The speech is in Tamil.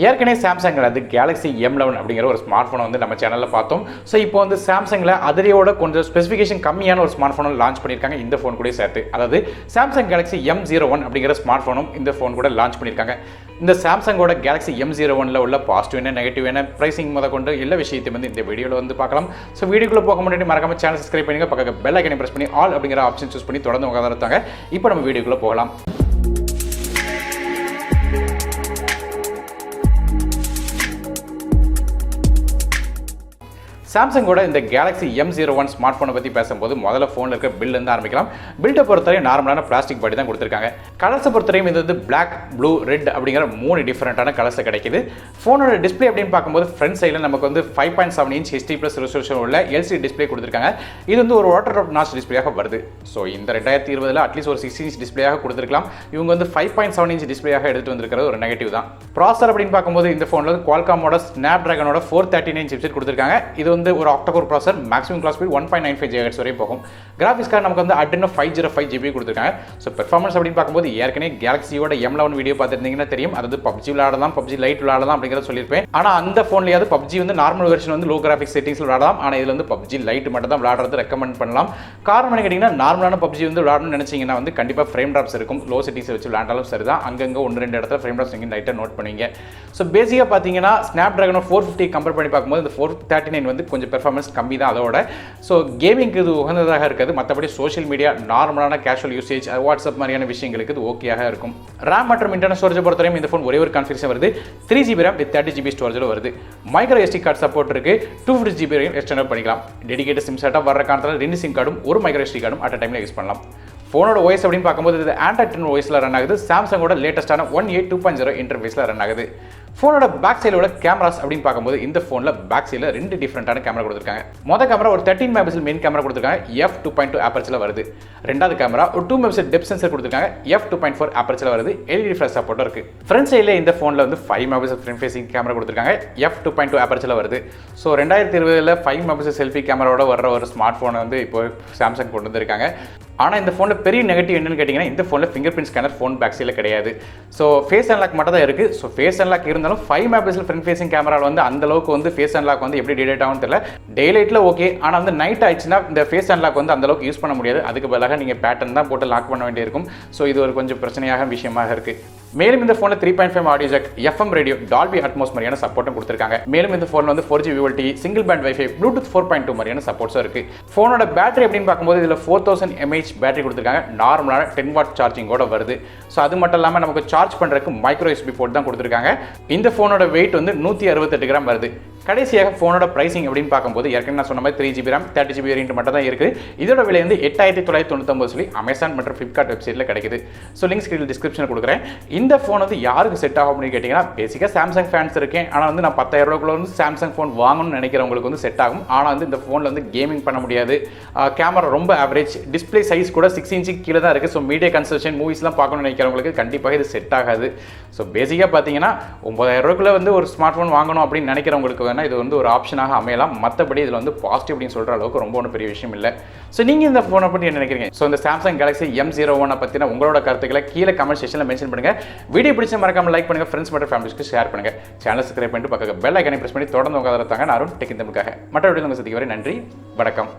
ஏற்கனவே சாம்சங்கில் வந்து கேலக்ஸி M11 அப்படிங்கிற ஒரு ஸ்மார்ட் ஃபோனை வந்து நம்ம சேனலில் பார்த்தோம். ஸோ இப்போ வந்து சாம்சங்கில் அதரையோட கொஞ்சம் ஸ்பெசிஃபிகேஷன் கம்மியான ஒரு ஸ்மார்ட் ஃபோனை லான்ச் பண்ணியிருக்காங்க இந்த ஃபோன் கூட சேர்த்து. அதாவது சாம்சங் கேலக்ஸி M01 அப்படிங்கிற ஸ்மார்ட் ஃபோனும் இந்த ஃபோன் கூட லான்ச் பண்ணியிருக்காங்க. இந்த சாம்சங்கோட கேலக்ஸி M01 உள்ள பாசிட்டிவ் என்ன நெகட்டிவ் என்ன ப்ரைசிங் முத கொண்டு எல்லா விஷயத்தையும் வந்து இந்த வீடியோவில் வந்து பார்க்கலாம். ஸோ வீடியோக்குள்ளே போக முன்னாடி மறக்காம சேனல் சப்ஸ்கிரைப் பண்ணுங்க, பக்கத்தில் பெல் ஐக்கனை பிரஸ் பண்ணி ஆல் அப்படிங்கிற ஆப்ஷன் சூஸ் பண்ணி தொடர்ந்து உட்காந்துருத்தாங்க. இப்போ நம்ம வீடியோக்குள்ளே போகலாம். சாம்சங்கோட இந்த கேலக்ஸி M01 ஸ்மார்ட் ஃபோனை பற்றி பேசும்போது முதல்ல ஃபோனில் இருக்க பில்லேருந்து ஆரம்பிக்கலாம். பில்டை பொறுத்தவரை நார்மலான பிளாஸ்டிக் பாடி தான் கொடுத்துருக்காங்க. கலர்ஸை பொறுத்தவரையும் இது வந்து பிளாக், ப்ளூ, ரெட் அப்படிங்கிற 3 டிஃப்ரெண்ட்டான கலர்ஸில் கிடைக்குது. ஃபோனோட டிஸ்பிளே அப்படின்னு பார்க்கும்போது ஃப்ரண்ட் சைடில் நமக்கு வந்து 5.7 இன்ச் HD+ ரெசல்யூஷன் உள்ள LCD டிஸ்பிளே கொடுத்துருக்காங்க. இது வந்து ஒரு வாட்டர் ட்ராப் நாச் டிஸ்பிளேயாக வருது. ஸோ இந்த 2020 அட்லீஸ்ட் ஒரு 6 இன்ச் டிஸ்பிளேயாக கொடுத்துருக்கலாம். இவங்க வந்து 5.7 இன்ச் டிஸ்பிளேயாக எடுத்துகிட்டு வந்திருக்கிறது ஒரு நெகட்டிவ் தான். ப்ராசர் அப்படின்னு பார்க்கும்போது இந்த ஃபோனில் வந்து குவால்காமோட ஸ்னாப்டிராகனோட 439 சிப்செட் கொடுத்துருக்காங்க. இது வந்து ஒரு octa-core processor, maximum clock speed 1.95 GHz வரையும் போகும். கிராஃபிக்ஸ் கார்டு நமக்கு வந்து Adreno 505 GB கொடுத்துருக்காங்க. ஸோ பெர்ஃபார்மன்ஸ் அப்படின்னு பார்க்கும்போது ஏற்கனவே கேலக்ஸியோட M11 வீடியோ பார்த்துருந்தீங்கன்னா தெரியும். அதாவது பப்ஜி விளையாடலாம், பப்ஜி லைட் விளையாடலாம் அப்படிங்கிறத சொல்லியிருப்பேன். ஆனால் அந்த ஃபோன்லையாவது பப்ஜி வந்து நார்மல் வெர்ஷன் வந்து லோ கிராஃபிக்ஸ் செட்டிங்ஸ் விளையாடலாம். ஆனால் இதில் வந்து பப்ஜி லைட் மட்டும் தான் விளையாடுறது ரெக்கமெண்ட் பண்ணலாம். காரணம் என்ன கேட்டிங்கன்னா, நார்மலான பப்ஜி வந்து விளையாடணும்னு நினச்சிங்கன்னா வந்து கண்டிப்பாக ஃப்ரேம் ட்ராப்ஸ் இருக்கும். லோ செட்டிங்ஸ் வச்சு விளையாண்டாலும் சரி தான், அங்கங்கே 1-2 இடத்துல ஃப்ரேம் ட்ராப்ஸ் நீங்கள் லைட்டாக நோட் பண்ணுவீங்க. ஸோ பேசிக்காக பார்த்தீங்கன்னா ஸ்னாப்டிராகனோ 450 கம்பேர் பண்ணி பார்க்கும்போது இந்த 439 வந்து கொஞ்சம் பெர்ஃபார்மன்ஸ் கம்மி தான் அதோட. ஸோ கேமிங்க்கு இது உகந்ததாக இருக்காது. மற்றபடி சோஷியல் மீடியா, நார்மலான கேஷுவல் யூசேஜ், வாட்ஸ்அப் மாதிரியான விஷயங்களுக்கு இது ஓகேயாக இருக்கும். ரேம் மற்றும் இன்டர்னல் ஸ்டோரேஜ் பொறுத்தவரையும் இந்த ஃபோன் ஒரே ஒரு கான்ஃபிகரேஷன் வருது. 3GB RAM வித் 30GB ஸ்டோரேஜில் வருது. மைக்ரோ SD கார்டு சப்போர்ட் இருக்கு. 250GB வரையும் எக்ஸ்டெண்ட் பண்ணிக்கலாம். டெடிகேட்டட் சிம் செட்டப் வர காரணத்தில் 2 சிம் கார்டும் ஒரு மைக்ரோ SD கார்டும் அட் டைமில் யூஸ் பண்ணலாம். ஃபோனோட OS அப்படின்னு பார்க்கும்போது இது Android 10 OSல ரன் ஆகுது. சாம்சங்கோட லேட்டஸ்டான 1A 2.0 இன்டர்ஃபேஸில் ரன் ஆகுது. ஃபோனோட பேக் சைடில் உள்ள கேமராஸ் அப்படின்னு பார்க்கும்போது இந்த ஃபோனில் பேக் சைடில் 2 டிஃப்ரெண்டான கேமரா கொடுத்துருக்காங்க. மொதல் கேமரா ஒரு 13 மெகாபிக்சல் மெயின் கேமரா கொடுத்துருக்காங்க, f2.2 ஆப்பர்ச்சரில் வருது. ரெண்டாவது கேமரா ஒரு 2 மெகாபிக்சல் டெப்த் சென்சர் கொடுத்துருக்காங்க, f2.4 ஆப்பர்ச்சரில் வருது. LED ஃபிளாஷ் சப்போர்ட்டும் இருக்குது. ஃப்ரண்ட் சைடில் இந்த ஃபோனில் வந்து 5 மெகாபிக்சல் ஃப்ரண்ட் ஃபேசிங் கேமரா கொடுத்துருக்காங்க, f2.2 ஆப்பர்ச்சரில் வருது. ஸோ 2020 5 மெகாபிக்சல் செல்ஃபி கேமராவோட வர ஒரு ஸ்மார்ட் ஃபோனை வந்து இப்போ சாம்சங் கொண்டு வந்திருக்காங்க. ஆனால் இந்த ஃபோனில் பெரிய நெகட்டிவ் என்னன்னு கேட்டிங்கன்னா, இந்த ஃபோனில் fingerprint scanner phone back சைடில் கிடையாது. ஸோ ஃபேஸ் அன்லாக் மட்டும் தான் இருக்குது. ஸோ ஃபேஸ் அன்லாக் இருந்தாலும் 5 மெகாபிக்சல் ஃப்ரண்ட் ஃபேசிங் கேமராவில் வந்து அந்த அளவுக்கு வந்து ஃபேஸ் அன்லாக் வந்து எப்படி டிடெக்ட் ஆகும்னு தெரியல. டேலைட்டில் ஓகே, ஆனால் வந்து நைட் ஆயிடுச்சுன்னா இந்த ஃபேஸ் அன்லாக் வந்து அந்த அளவுக்கு யூஸ் பண்ண முடியாது. அதுக்கு பதிலாக நீங்கள் பேட்டர்ன் தான் போட்டு லாக் பண்ண வேண்டியிருக்கும். ஸோ இது ஒரு கொஞ்சம் பிரச்சனையாக விஷயமாக இருக்குது. மேலும் இந்த ஃபோனில் 3.5 audio jack, FM radio, Dolby Atmos மாதிரியான சப்போர்ட்டும் கொடுத்துருக்காங்க. மேலும் இந்த ஃபோனில் வந்து 4G VoLTE, single band wifi, Bluetooth 4.2 மாதிரியான சப்போர்ட்ஸும் இருக்குது. ஃபோனோட பேட்டரி அப்படின்னு பார்க்கும்போது இதில் 4000 mAh பேட்டரி கொடுத்துருக்காங்க. நார்மலான 10 வாட் சார்ஜிங்கோட வருது. ஸோ அது மட்டும் இல்லாமல் நமக்கு சார்ஜ் பண்ணுறதுக்கு மைக்ரோ USB போர்ட் தான் கொடுத்துருக்காங்க. இந்த ஃபோனோட வெயிட் வந்து 168 கிராம் வருது. கடைசியாக ஃபோனோட பிரைசிங் அப்படின்னு பார்க்கும்போது ஏற்கனவே நான் சொன்ன மாதிரி 3GB RAM 30GB வேரியன்ட் மட்டும் தான் இருக்குது. இதோட விலை வந்து 8999 சொல்லி அமேசான் மற்றும் ஃப்ளிப்கார்ட் வெப்சைட்டில் கிடைக்குது. ஸோ லிங்க் ஸ்க்ரீனில் டிஸ்கிரிப்ஷனில் கொடுக்குறேன். இந்த ஃபோன் வந்து யாருக்கு செட் ஆகும் அப்படின்னு கேட்டிங்கன்னா, பேசிக்காக சாம்சங் ஃபேன்ஸ் இருக்கேன். ஆனால் வந்து நான் 10,000 ரூபாய்க்குள்ள வந்து சாம்சங் ஃபோன் வாங்கணும்னு நினைக்கிறவங்களுக்கு வந்து செட் ஆகும். ஆனால் வந்து இந்த ஃபோனில் வந்து கேமிங் பண்ண முடியாது. கேமரா ரொம்ப ஆவரேஜ், டிஸ்பிளே சைஸ் கூட 6 இன்ச்சுக்கு கீழே தான் இருக்குது. ஸோ மீடியா கன்சல்ஷன் மூவிஸ்லாம் பார்க்கணும்னு நினைக்கிறவங்களுக்கு கண்டிப்பாக இது செட் ஆகாது. ஸோ பேசிக்காக பார்த்தீங்கன்னா 9,000 ரூபாய்க்குள்ள வந்து ஒரு ஸ்மார்ட் ஃபோன் வாங்கணும் அப்படின்னு நினைக்கிறவங்களுக்கு வேணால் இது வந்து ஒரு ஆப்ஷனாக அமையலாம். மற்றபடி இதில் வந்து பாசிட்டிவ் அப்படின்னு சொல்கிற அளவுக்கு ரொம்ப ஒன்றும் பெரிய விஷயம் இல்லை. ஸோ நீங்கள் இந்த ஃபோனை பற்றி என்ன நினைக்கிறீங்க? ஸோ இந்த சாம்சங் கேலக்ஸி M01 பற்றின உங்களோட கருத்துக்களை கீழே கமெண்ட் செக்ஷனில் மென்ஷன் பண்ணுங்கள். வீடியோ பிடிச்ச மறக்காம லைக் பண்ணுங்கள், ஃப்ரெண்ட்ஸ் மற்றும் ஃபேமிலிஸ்க்கு ஷேர் பண்ணுங்கள். சேனல் சப்ஸ்கிரைப் பண்ணிட்டு பக்கத்தில் பெல் ஐக்கனை பிரஸ் பண்ணி தொடர்ந்து உட்காந்துருத்தாங்க. நான் டெக் தமிழுக்காக மற்ற வீடியோ உங்கள் சந்திக்க வரை நன்றி, வணக்கம்.